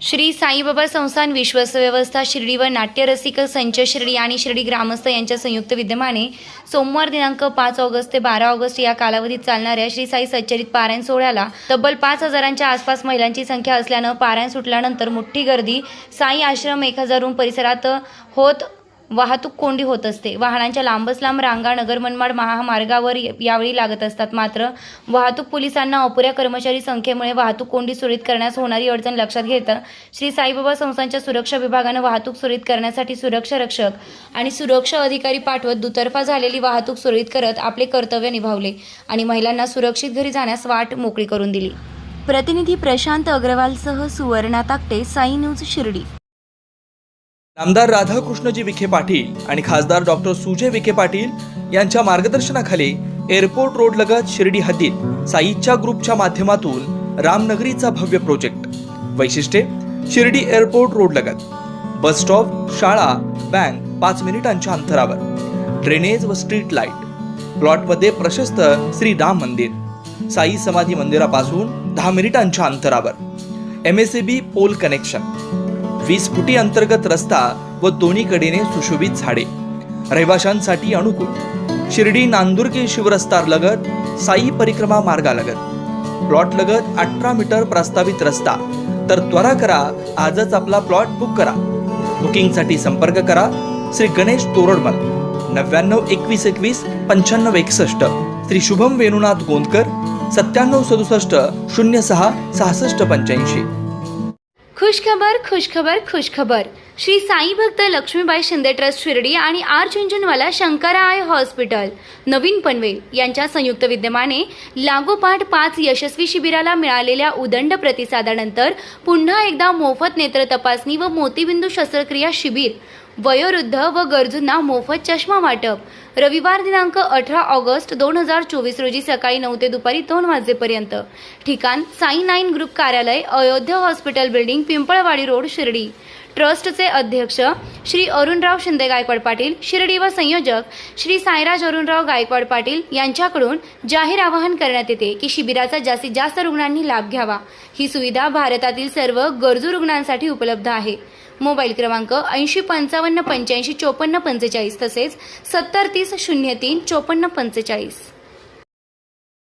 श्री साईबाबा संस्थान विश्वस्त व्यवस्था शिर्डी व नाट्यरसिक संच शिर्डी आणि शिर्डी ग्रामस्थ यांच्या संयुक्त विद्यमाने सोमवार दिनांक 5 ऑगस्ट ते 12 ऑगस्ट या कालावधीत चालणाऱ्या श्री साई सच्चरित पारायण सोहळ्याला तब्बल 5,000च्या आसपास महिलांची संख्या असल्यानं पारायण सुटल्यानंतर मोठी गर्दी साई आश्रम 1000 रूम परिसरात होत वाहतूक कोंडी होत असते। वाहनांच्या लांबच लांब रांगा नगर मनमाड महामार्गावर यावेळी लागत असतात। मात्र वाहतूक पोलिसांना अपुऱ्या कर्मचारी संख्येमुळे वाहतूक कोंडी सुरळीत करण्यास होणारी अडचण लक्षात घेता श्री साईबाबा संस्थांच्या सुरक्षा विभागाने वाहतूक सुरळीत करण्यासाठी सुरक्षा रक्षक आणि सुरक्षा अधिकारी पाठवत दुतर्फा झालेली वाहतूक सुरळीत करत आपले कर्तव्य निभावले आणि महिलांना सुरक्षित घरी जाण्यास वाट मोकळी करून दिली। प्रतिनिधी प्रशांत अग्रवालसह सुवर्णा ताकटे, साई न्यूज शिर्डी। आमदार राधाकृष्णजी विखे पाटील आणि खासदार डॉक्टर सुजय विखे पाटील यांच्या मार्गदर्शनाखाली एअरपोर्ट रोड लगत शिर्डी हद्दीत साईच्या ग्रुपच्या माध्यमातून रामनगरीचा भव्य प्रोजेक्ट। वैशिष्ट्ये: शिर्डी एअरपोर्ट रोड लगत बस स्टॉप, शाळा, बँक 5 मिनिटांच्या अंतरावर, ड्रेनेज व स्ट्रीट लाईट, प्लॉटमध्ये प्रशस्त श्री राम मंदिर, साई समाधी मंदिरापासून 10 मिनिटांच्या अंतरावर, MSAB पोल कनेक्शन, 20 फुटी अंतर्गत रस्ता व दोन्ही कडेने सुशोभित झाडे, रहिवाशांसाठी अनुकूल, शिर्डी नांदुर्गे शिवरस्ता लगत साई परिक्रमा मार्गालगत, प्लॉट लगत 18 मीटर प्रस्तावित रस्ता। तर त्वरा करा, आजच आपला प्लॉट बुक करा। बुकिंगसाठी संपर्क करा श्री गणेश तोरडमल 99 21 21 95 61, श्री शुभम वेणुनाथ गोंदकर 97 67 06 66 85। खुशखबर खुशखबर खुशखबर। श्री साई भक्त लक्ष्मीबाई शिंदे ट्रस्ट शिर्डी आणि R Jhunjhunwala Shankara Eye Hospital नवीन पनवेल यांच्या संयुक्त विद्यमाने लागोपाठ 5 यशस्वी शिबिराला मिळालेल्या उदंड प्रतिसादानंतर पुन्हा एकदा मोफत नेत्र तपासणी व मोतीबिंदू शस्त्रक्रिया शिबिर, वयोवृद्ध व गरजूंना मोफत चष्मा वाटप, रविवार दिनांक 18 ऑगस्ट 2024 रोजी सकाळी 9 ते दुपारी 2 वाजेपर्यंत। ठिकाण: साई 9 ग्रुप कार्यालय, Ayodhya hospital building, Pimpalwadi road, Shirdi. ट्रस्टचे अध्यक्ष श्री अरुणराव शिंदे गायकवाड पाटील शिर्डी व संयोजक श्री साईराज अरुणराव गायकवाड पाटील यांच्याकडून जाहीर आवाहन करण्यात येते की शिबिराचा जास्तीत जास्त रुग्णांनी लाभ घ्यावा। ही सुविधा भारतातील सर्व गरजू रुग्णांसाठी उपलब्ध आहे। मोबाईल क्रमांक 80 55 85 54 45 तसेच 70 30 03 54 45।